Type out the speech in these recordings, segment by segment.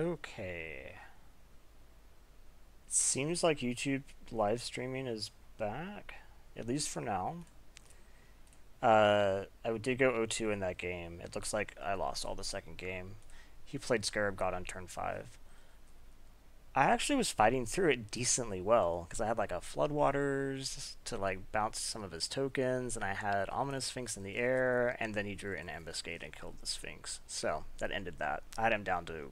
Okay. It seems like YouTube live streaming is back, at least for now. I did go 0-2 in that game. It looks like I lost all the second game. He played Scarab God on turn 5. I actually was fighting through it decently well, because I had like a Floodwaters to like bounce some of his tokens, and I had Ominous Sphinx in the air, and then he drew an Ambuscade and killed the Sphinx. So that ended that. I had him down to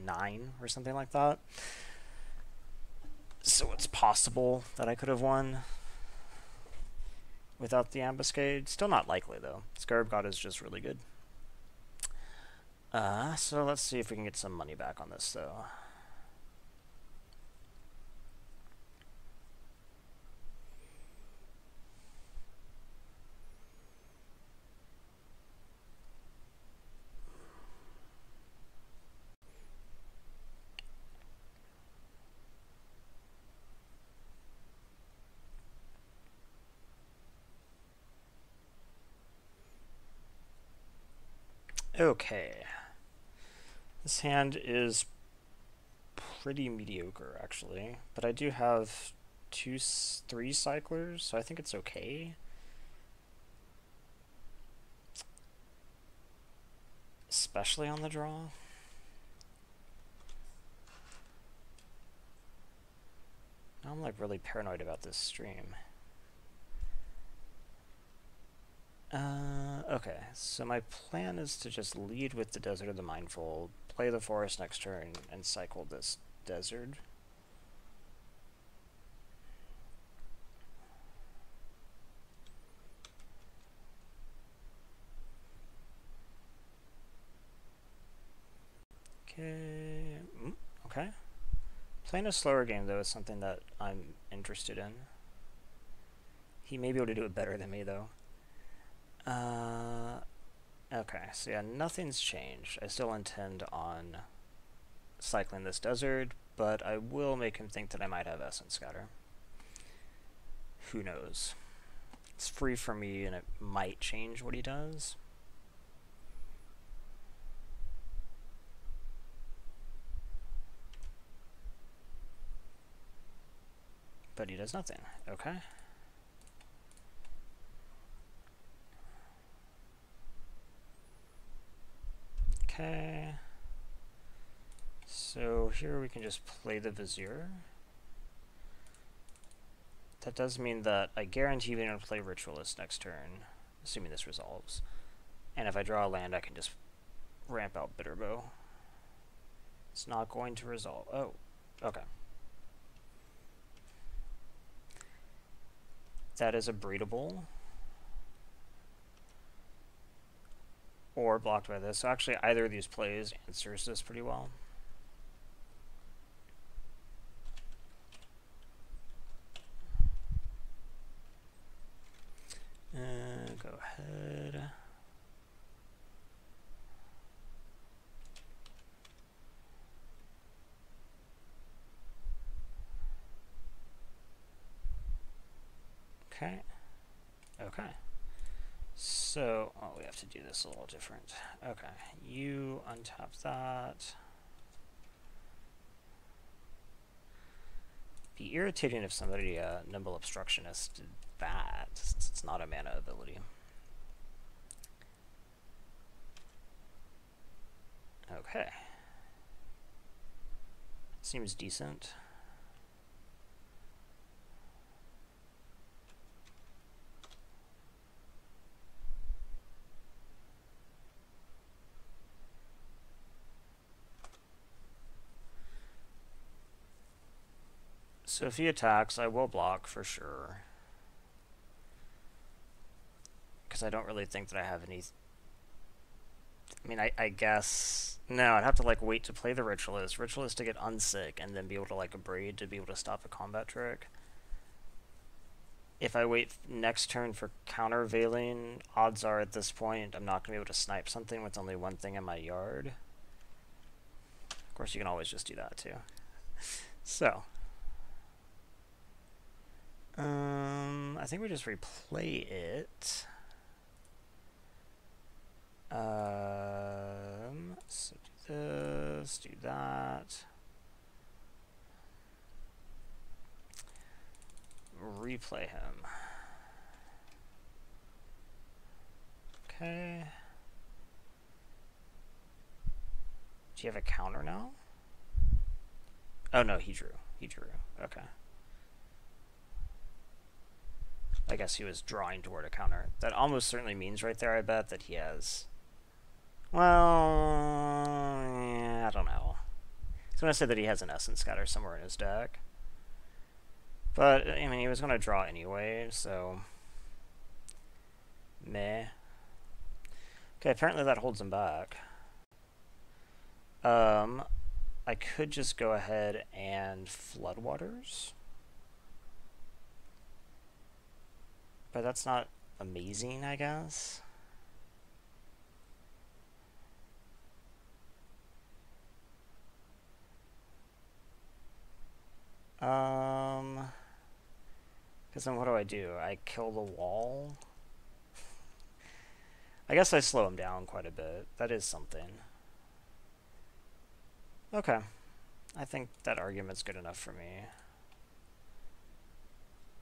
9 or something like that. So it's possible that I could have won without the Ambuscade. Still not likely, though. Scarab God is just really good. So let's see if we can get some money back on this, though. Okay. This hand is pretty mediocre, actually. But I do have 3 cyclers, so I think it's okay. Especially on the draw. Now I'm like really paranoid about this stream. Okay, so my plan is to just lead with the Desert of the Mindful, play the Forest next turn, and cycle this Desert. Okay, okay. Playing a slower game, though, is something that I'm interested in. He may be able to do it better than me, though. Okay, so yeah, nothing's changed. I still intend on cycling this Desert, but I will make him think that I might have Essence Scatter. Who knows? It's free for me, and it might change what he does. But he does nothing. Okay. Okay. So here we can just play the Vizier. That does mean that I guarantee we're going to play Ritualist next turn, assuming this resolves. And if I draw a land, I can just ramp out Bitterbow. It's not going to resolve. Oh, okay. That is a breedable. Or blocked by this. So actually either of these plays answers this pretty well. Go ahead. Okay. Okay. So, oh, we have to do this a little different. Okay, you untap that. Be irritating if somebody Nimble Obstructionist did that, since it's not a mana ability. Okay. Seems decent. So if he attacks, I will block for sure. Because I don't really think that I have any... I mean, I guess... No, I'd have to like wait to play the Ritualist. Ritualist to get unsick, and then be able to like Abrade to be able to stop a combat trick. If I wait next turn for countervailing, odds are at this point I'm not going to be able to snipe something with only one thing in my yard. Of course, you can always just do that too. So... I think we just replay it. So do this, do that. Replay him. Okay. Do you have a counter now? Oh no, he drew. He drew. Okay. I guess he was drawing toward a counter. That almost certainly means right there, I bet, that he has... Well, yeah, I don't know. I was going to say that he has an Essence Scatter somewhere in his deck. But, I mean, he was going to draw anyway, so... Meh. Okay, apparently that holds him back. I could just go ahead and Floodwaters. But that's not amazing, I guess. Because then what do? I kill the wall? I guess I slow him down quite a bit. That is something. Okay. I think that argument's good enough for me.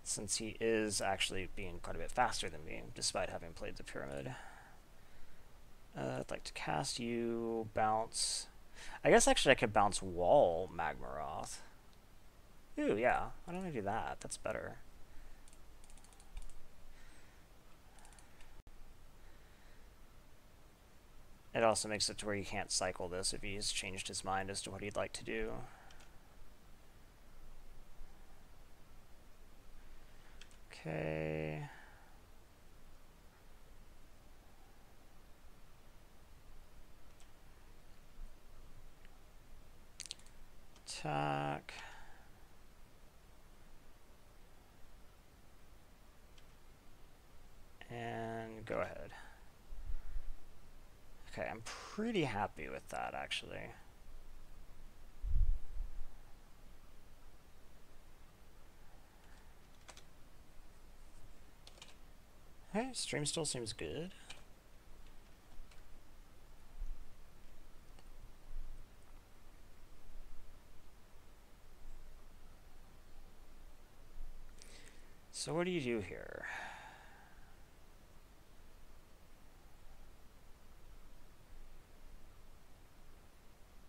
Since he is actually being quite a bit faster than me, despite having played the Pyramid. I'd like to cast you, bounce. I guess actually I could bounce wall Magmaroth. Ooh, yeah. Why don't I do that? That's better. It also makes it to where you can't cycle this if he's changed his mind as to what he'd like to do. Okay. Attack. And go ahead. Okay, I'm pretty happy with that, actually. Hey, stream still seems good. So what do you do here?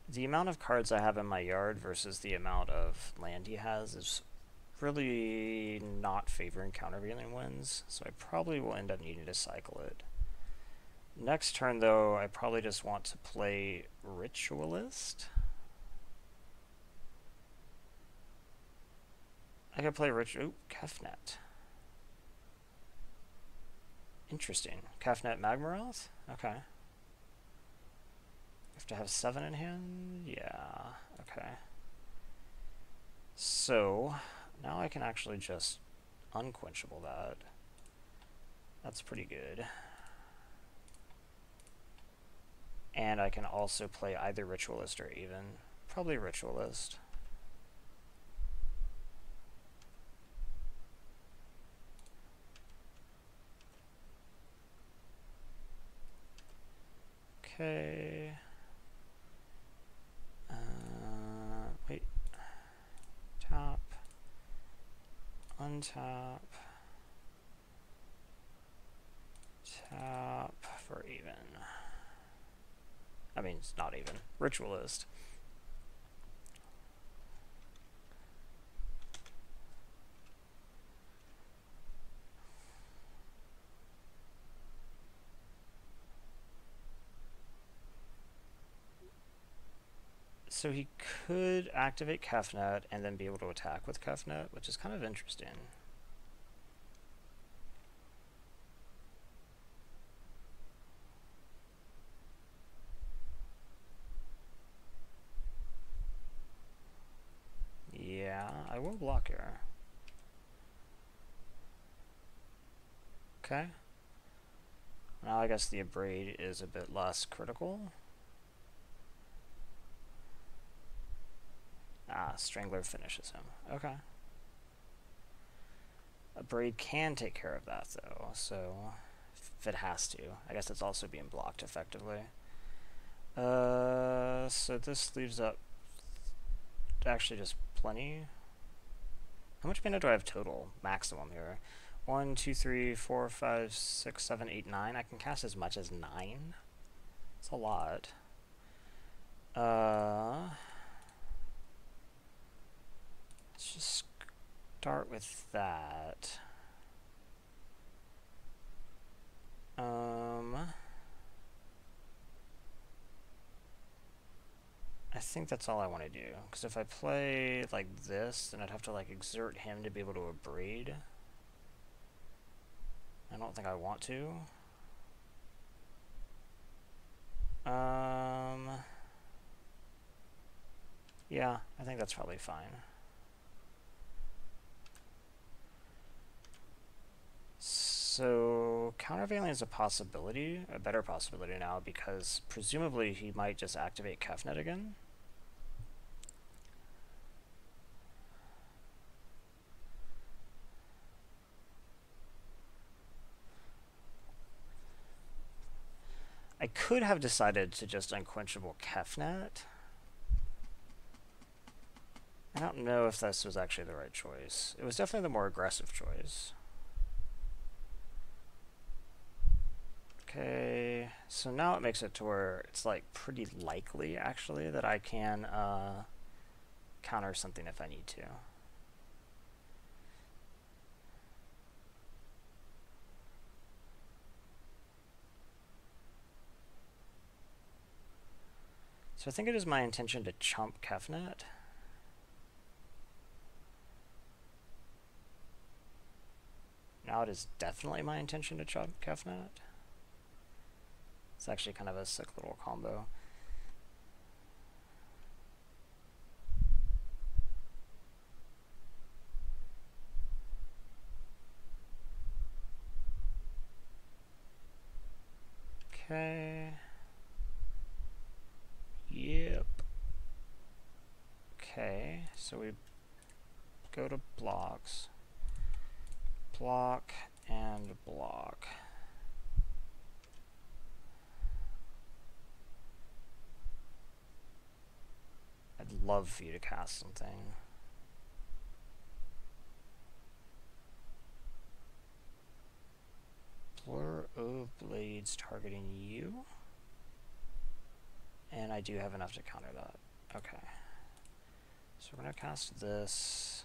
The amount of cards I have in my yard versus the amount of land he has is really not favoring countervailing winds, so I probably will end up needing to cycle it. Next turn, though, I probably just want to play Ritualist. I could play Kefnet. Interesting. Kefnet Magmaroth? Okay. Have to have 7 in hand? Yeah, okay. So, now I can actually just unquenchable that. That's pretty good. And I can also play either Ritualist or even. Probably Ritualist. Okay. Wait. Tap. Untap. Tap for even. I mean, it's not even. Ritualist. So he could activate Kefnet and then be able to attack with Kefnet, which is kind of interesting. Yeah, I will block here. Okay. Now I guess the Abrade is a bit less critical. Ah, Strangler finishes him. Okay. Abrade can take care of that, though, so if it has to. I guess it's also being blocked effectively. So this leaves up actually just plenty. How much mana do I have total? Maximum here. 1, 2, 3, 4, 5, 6, 7, 8, 9. I can cast as much as 9. It's a lot. Let's just start with that. I think that's all I want to do. Because if I play like this, then I'd have to like exert him to be able to abrade. I don't think I want to. Yeah, I think that's probably fine. So countervailing is a possibility, a better possibility now, because presumably he might just activate Kefnet again. I could have decided to just unquenchable Kefnet. I don't know if this was actually the right choice. It was definitely the more aggressive choice. Okay, so now it makes it to where it's like pretty likely actually that I can counter something if I need to. So I think it is my intention to chump Kefnet. Now it is definitely my intention to chump Kefnet. It's actually kind of a sick little combo. Okay. Yep. Okay, so we go to blocks. Block and block. I'd love for you to cast something. Blur of Blades targeting you. And I do have enough to counter that. Okay. So we're going to cast this.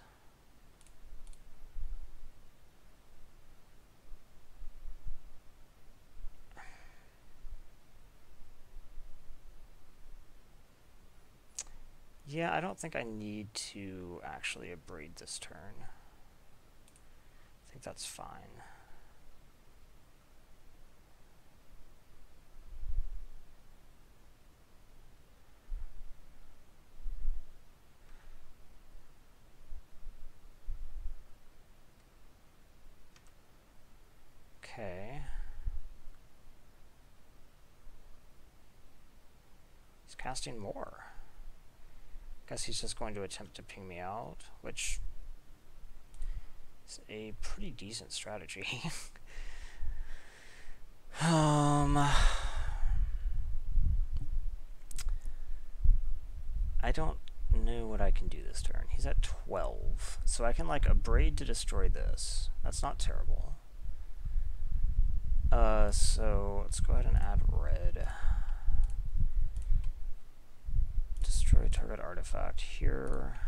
Yeah, I don't think I need to actually abrade this turn. I think that's fine. Okay. He's casting more. Guess he's just going to attempt to ping me out, which is a pretty decent strategy. I don't know what I can do this turn. He's at 12, so I can like abrade to destroy this. That's not terrible. So let's go ahead and add red. Destroy target artifact here.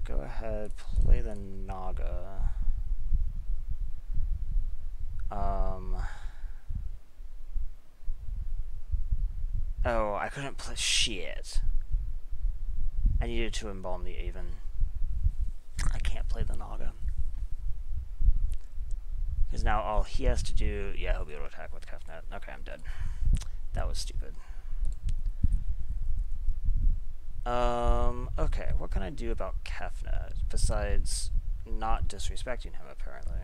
Go ahead, play the Naga. Oh, I couldn't play. Shit. I needed to embalm the Aven. I can't play the Naga. Because now all he has to do... Yeah, he'll be able to attack with Kefnet. Okay, I'm dead. That was stupid. Okay, what can I do about Kefnet besides not disrespecting him, apparently?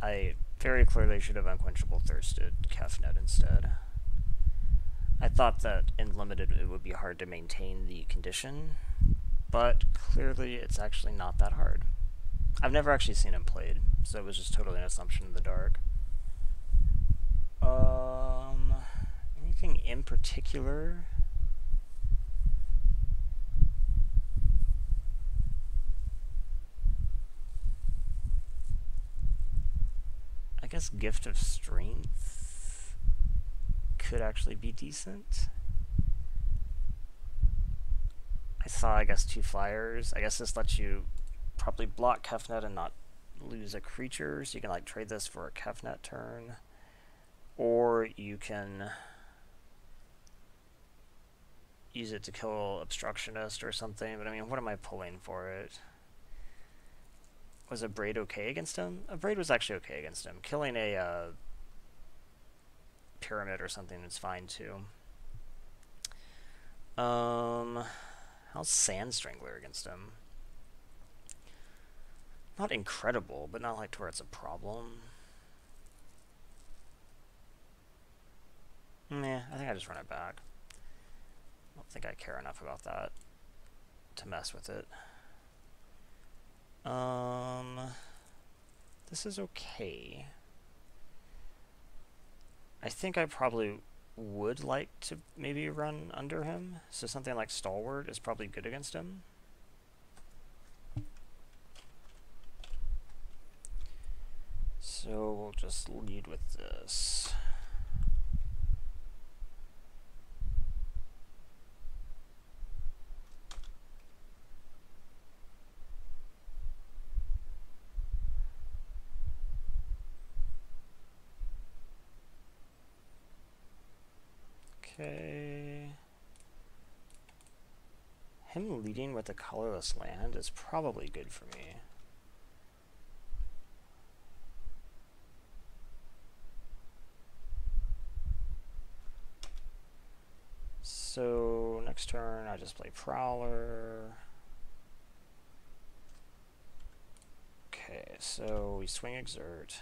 I very clearly should have Unquenchable Thirsted Kefnet instead. I thought that in Limited it would be hard to maintain the condition, but clearly it's actually not that hard. I've never actually seen him played, so it was just totally an assumption in the dark. Anything in particular? I guess Gift of Strength could actually be decent. I saw, I guess, 2 flyers. I guess this lets you probably block Kefnet and not lose a creature, so you can like trade this for a Kefnet turn. Or you can use it to kill Obstructionist or something, but I mean, what am I pulling for it? Was a Braid okay against him? A Braid was actually okay against him. Killing a Pyramid or something is fine too. How's Sand Strangler against him? Not incredible, but not like to where it's a problem. Meh, I think I just run it back. I don't think I care enough about that to mess with it. This is okay. I think I probably would like to maybe run under him, so something like Stalwart is probably good against him. So we'll just lead with this. Okay. Him leading with a colorless land is probably good for me. So next turn I just play Prowler. Okay, so we swing Exert.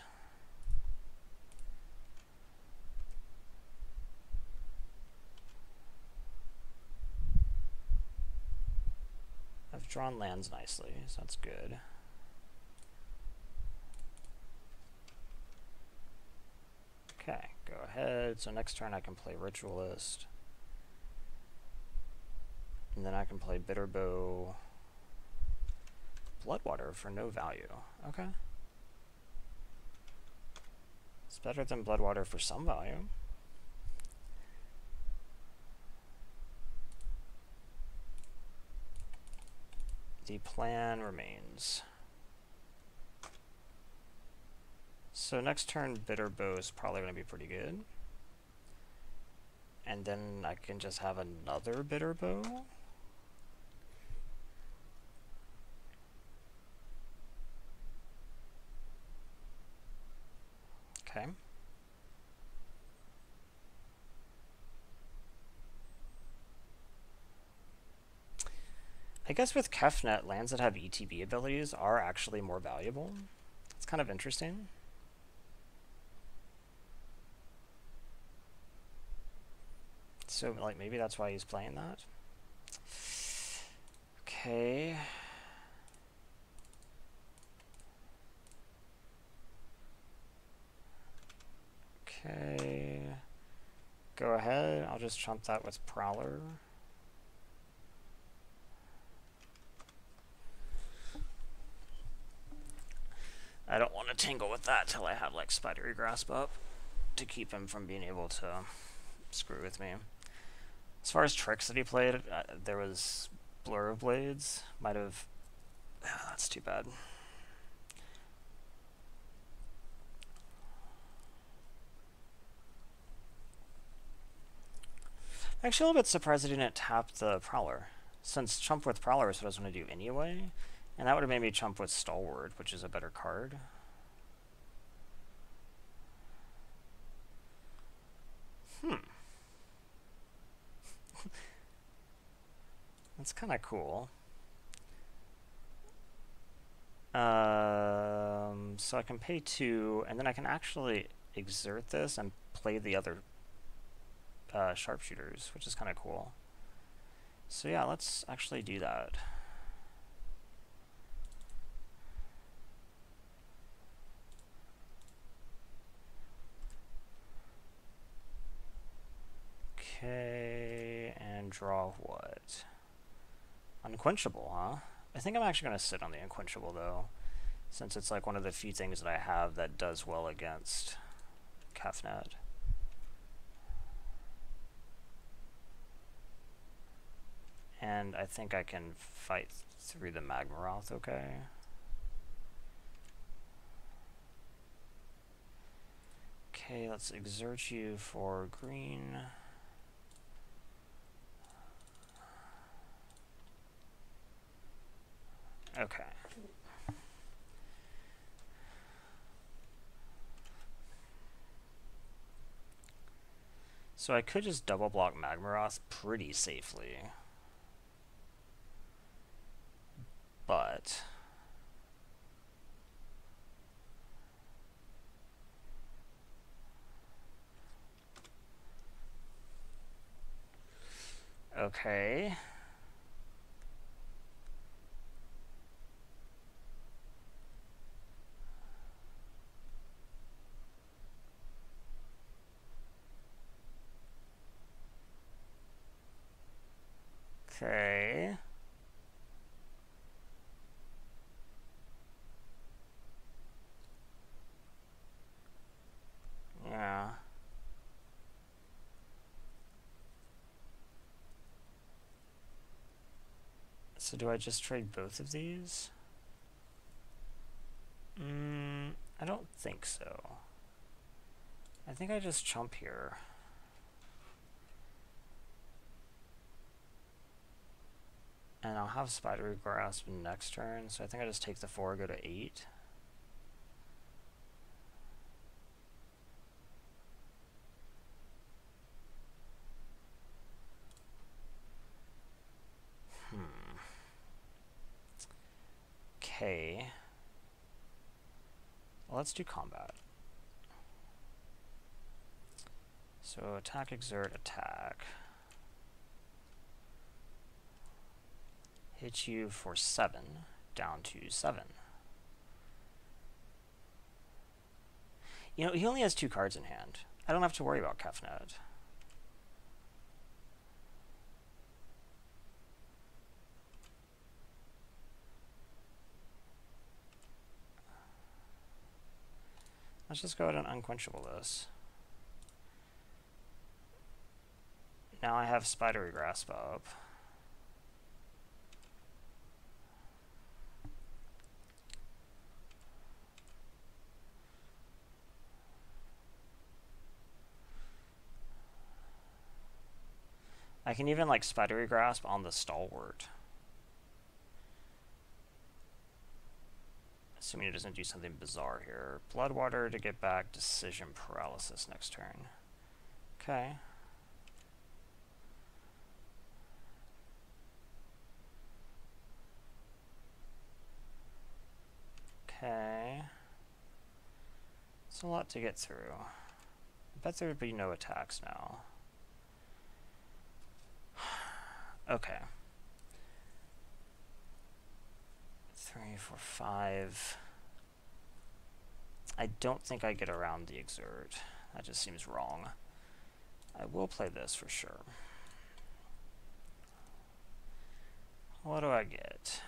I've drawn lands nicely, so that's good. Okay, go ahead. So next turn I can play Ritualist. And then I can play Bitterbow. Bloodwater for no value. Okay. It's better than Bloodwater for some value. The plan remains. So next turn, Bitterbow is probably going to be pretty good. And then I can just have another Bitterbow. Okay. I guess with Kefnet, lands that have ETB abilities are actually more valuable. It's kind of interesting. So, like, maybe that's why he's playing that. Okay. Okay. Go ahead. I'll just trump that with Prowler. I don't want to tangle with that till I have, like, Spidery Grasp up to keep him from being able to screw with me. As far as tricks that he played, there was Blur of Blades. Might have... that's too bad. Actually, a little bit surprised I didn't tap the Prowler, since Chump with Prowler is what I was going to do anyway, and that would have made me Chump with Stalwart, which is a better card. That's kind of cool. So I can pay 2, and then I can actually exert this and play the other sharpshooters, which is kind of cool. So yeah, let's actually do that. Okay, and draw what? Unquenchable, huh? I think I'm actually going to sit on the Unquenchable, though, since it's like one of the few things that I have that does well against Kefnet. And I think I can fight through the Magmaroth, okay? Okay, let's exert you for green. Okay. So I could just double block Magmaroth pretty safely. But okay. Okay. Yeah. So do I just trade both of these? I don't think so. I think I just chump here. And I'll have Spidery Grasp next turn, so I think I just take the 4, go to 8. Okay. Well, let's do combat. So attack, exert, attack. Hit you for 7, down to 7. You know, he only has 2 cards in hand. I don't have to worry about Kefnet. Let's just go ahead and Unquenchable this. Now I have Spidery Grasp up. I can even like Spidery Grasp on the Stalwart. Assuming it doesn't do something bizarre here. Bloodwater to get back Decision Paralysis next turn. Okay. Okay. It's a lot to get through. I bet there would be no attacks now. Okay. 3, 4, 5. I don't think I get around the exert. That just seems wrong. I will play this for sure. What do I get?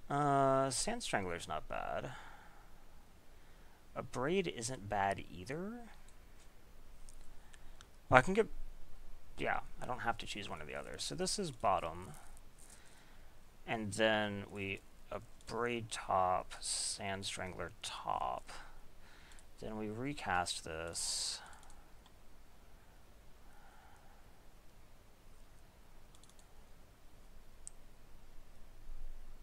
Sand Strangler's not bad. A Braid isn't bad either. Well, I can get... Yeah, I don't have to choose one or the other. So this is bottom. And then we... A Braid top, Sand Strangler top. Then we recast this.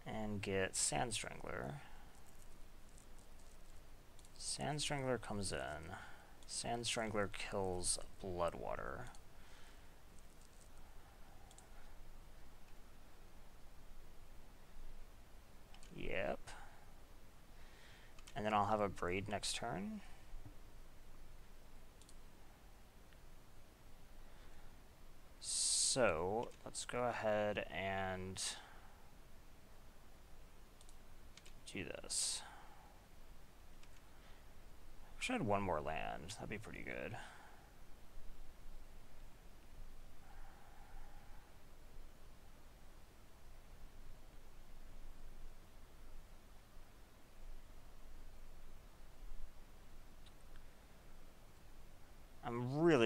And get Sand Strangler. Sand Strangler comes in. Sand Strangler kills Bloodwater. Yep. And then I'll have a Braid next turn. So, let's go ahead and do this. I wish I had one more land. That'd be pretty good.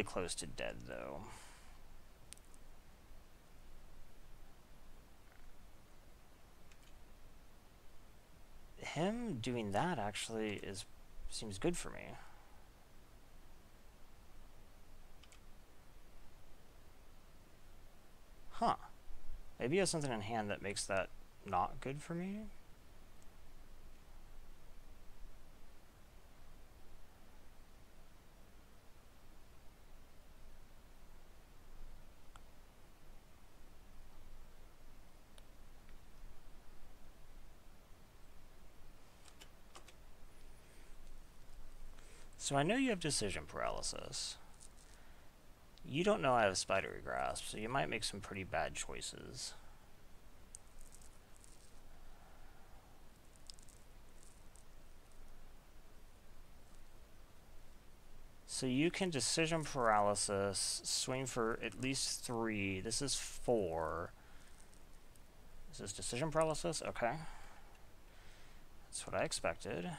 close to dead, though. Him doing that actually seems good for me. Huh. Maybe he has something in hand that makes that not good for me? So I know you have decision paralysis. You don't know I have spidery grasp, so you might make some pretty bad choices. So you can decision paralysis, swing for at least 3. This is 4. This is decision paralysis? Okay. That's what I expected.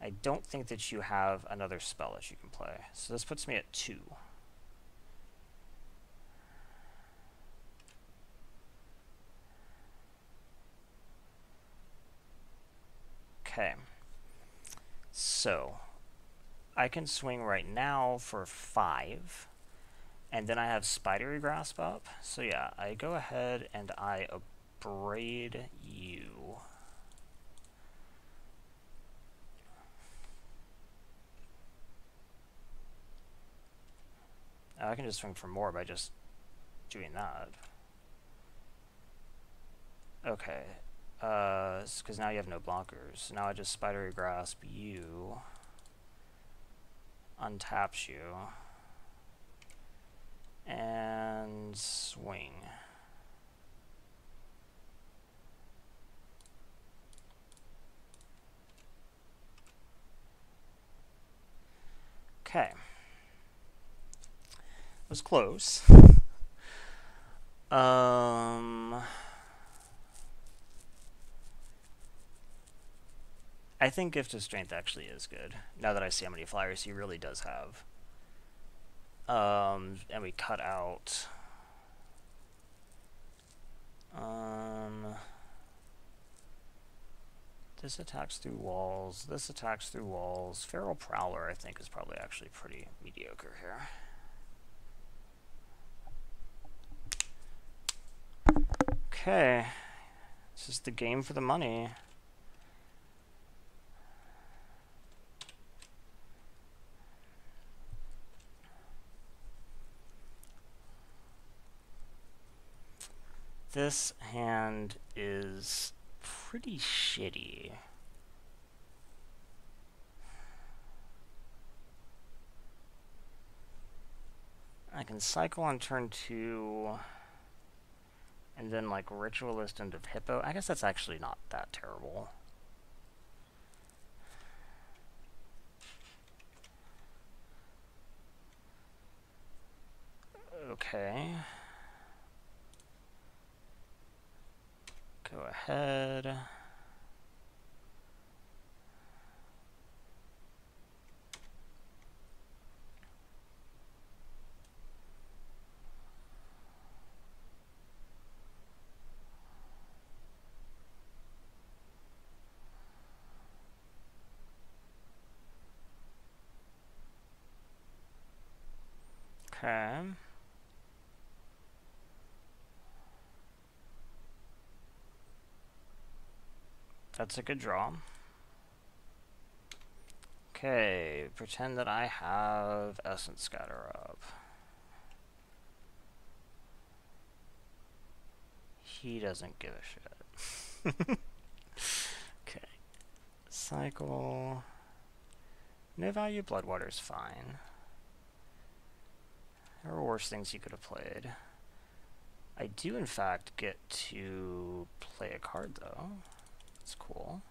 I don't think that you have another spell that you can play. So this puts me at 2. Okay. So I can swing right now for 5. And then I have spidery grasp up. So yeah, I go ahead and I abrade you. I can just swing for more by just doing that. Okay. Because now you have no blockers. Now I just spidery grasp you. Untaps you. And swing. Okay. Was close. I think Gift of Strength actually is good. Now that I see how many flyers he really does have. And we cut out. This attacks through walls. This attacks through walls. Feral Prowler, I think, is probably actually pretty mediocre here. Okay. This is the game for the money. This hand is pretty shitty. I can cycle on turn 2, and then like Ritualist into Hippo. I guess that's actually not that terrible. Okay. Go ahead. Okay. That's a good draw. Okay, pretend that I have Essence Scatter up. He doesn't give a shit. Okay. Cycle. No value Bloodwater's fine. There were worse things you could have played. I do, in fact, get to play a card, though. That's cool.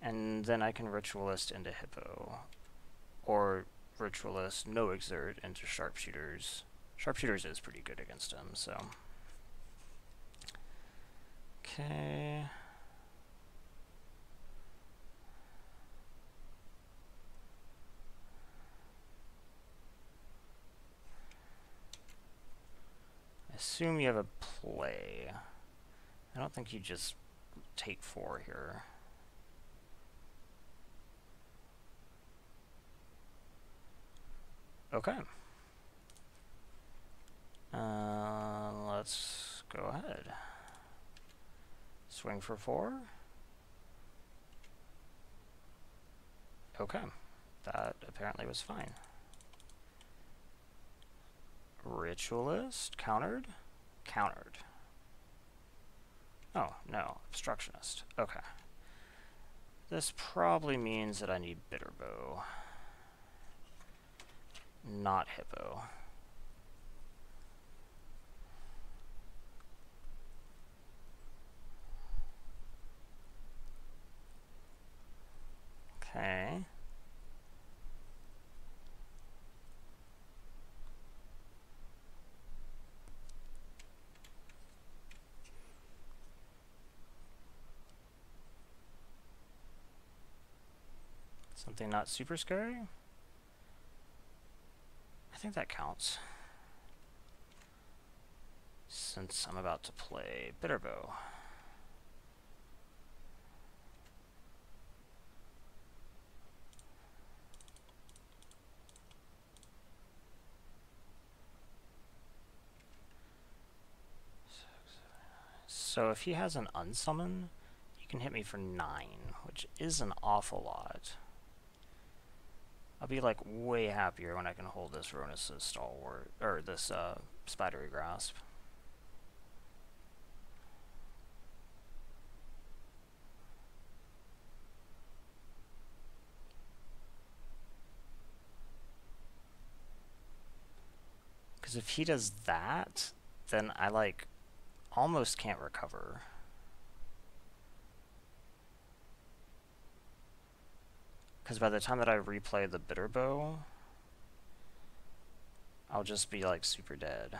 And then I can Ritualist into Hippo. Or Ritualist, no Exert, into Sharpshooters. Sharpshooters is pretty good against him, so. Okay. assume you have a play. I don't think you just take 4 here. Okay. Let's go ahead. Swing for 4. Okay. That apparently was fine. Ritualist, countered? Countered. Oh, no, obstructionist. Okay. This probably means that I need Bitterbow. Not Hippo. Okay. Something not super scary? I think that counts. Since I'm about to play Bitterbow. So if he has an unsummon, you can hit me for 9, which is an awful lot. I'll be like way happier when I can hold this Ronus' Stalwart, or this Spidery Grasp. Because if he does that, then I like almost can't recover. Because by the time that I replay the Bitterbow, I'll just be like super dead.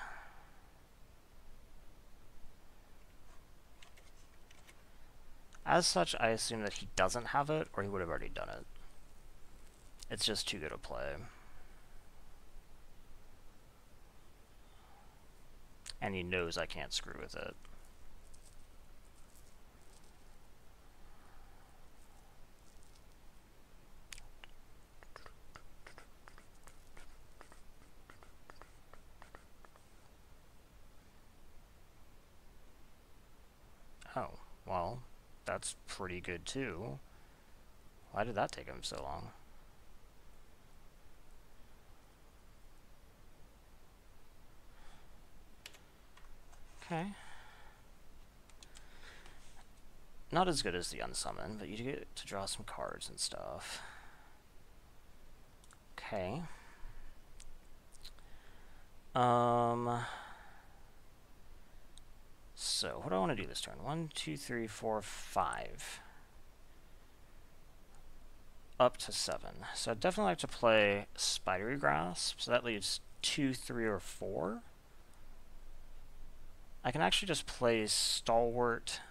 As such, I assume that he doesn't have it, or he would have already done it. It's just too good a play. And he knows I can't screw with it. Oh, well, that's pretty good too. Why did that take him so long? Okay. Not as good as the unsummon, but you get to draw some cards and stuff. Okay. So, what do I want to do this turn? 1, 2, 3, 4, 5. Up to 7. So I'd definitely like to play Spidery Grasp, so that leaves 2, 3, or 4. I can actually just play Stalwart.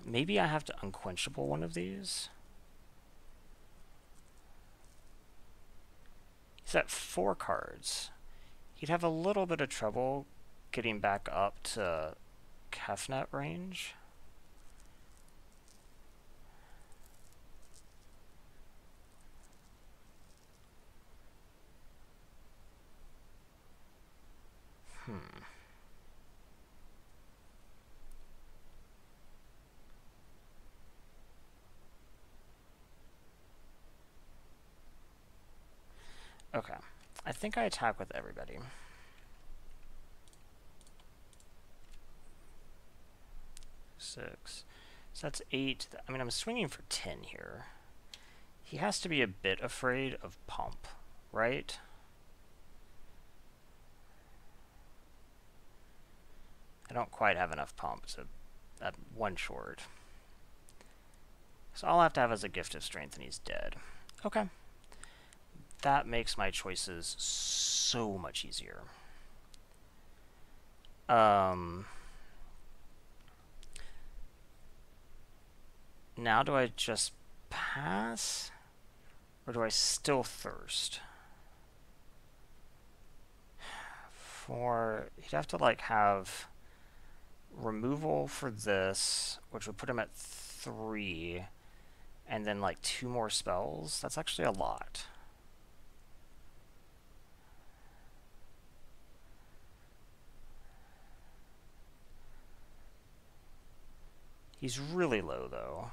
Maybe I have to Unquenchable one of these. He's at 4 cards. He'd have a little bit of trouble getting back up to Kefnet range. Okay. I think I attack with everybody. Six. So that's 8. I mean, I'm swinging for 10 here. He has to be a bit afraid of Pump, right? I don't quite have enough Pump, so that 1 short. So all I have to have is a Gift of Strength and he's dead. Okay. That makes my choices so much easier. Um, now do I just pass? Or do I still thirst? He'd have to like have removal for this, which would put him at 3, and then like 2 more spells. That's actually a lot. He's really low though.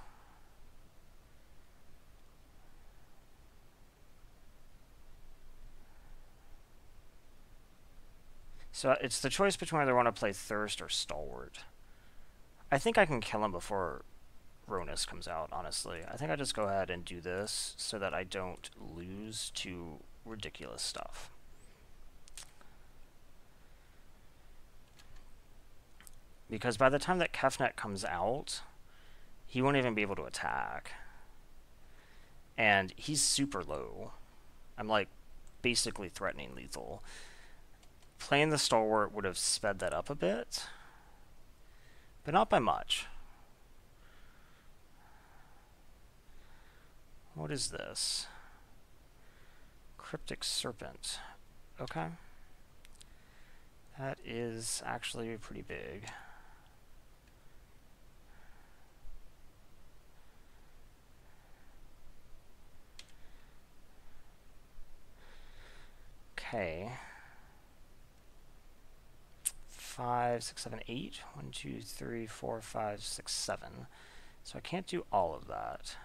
So it's the choice between whether I want to play Thirst or Stalwart. I think I can kill him before Ronus comes out, honestly. I think I just go ahead and do this so that I don't lose to ridiculous stuff. Because by the time that Kefnet comes out, he won't even be able to attack. And he's super low. I'm like basically threatening lethal. Playing the Stalwart would have sped that up a bit, but not by much. What is this? Cryptic Serpent. Okay. That is actually pretty big. Okay. 5, 6, 7, 8. 1, 2, 3, 4, 5, 6, 7. So I can't do all of that.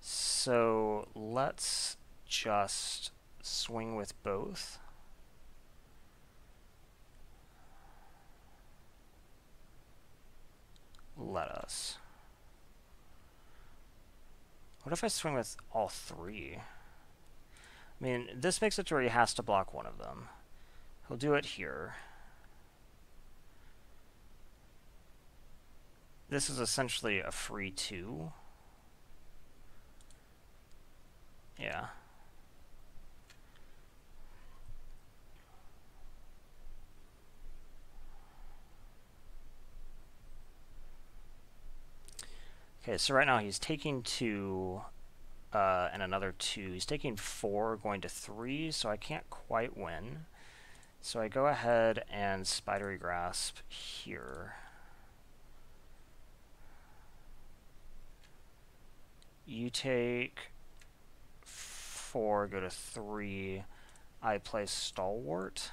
So let's just swing with both. Let us. What if I swing with all 3? I mean, this makes it to where he has to block one of them. He'll do it here. This is essentially a free 2. Yeah. Okay, so right now he's taking 2 and another 2. He's taking 4, going to 3, so I can't quite win. So I go ahead and Spidery Grasp here. You take 4, go to 3. I play Stalwart.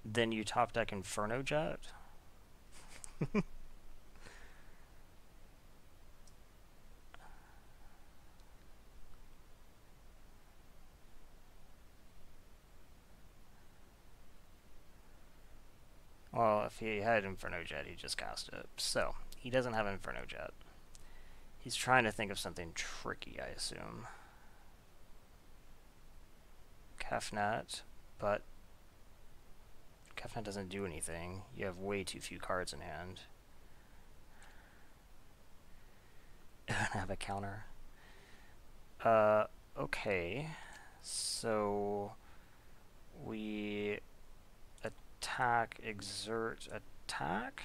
Then you top deck Inferno Jet. Well, if he had Inferno Jet, he'd just cast it. So, he doesn't have Inferno Jet. He's trying to think of something tricky, I assume. Kefnet, but Kefnet doesn't do anything. You have way too few cards in hand. I have a counter. Okay. So we attack, exert, attack?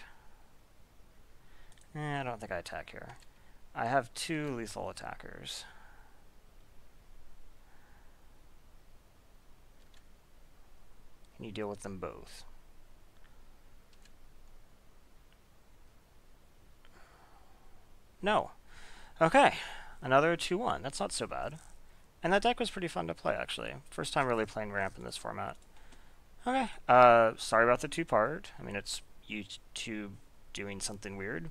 I don't think I attack here. I have 2 lethal attackers. Can you deal with them both? No. Okay. Another 2-1. That's not so bad. And that deck was pretty fun to play, actually. First time really playing ramp in this format. Okay. Sorry about the 2-part. I mean, it's YouTube doing something weird.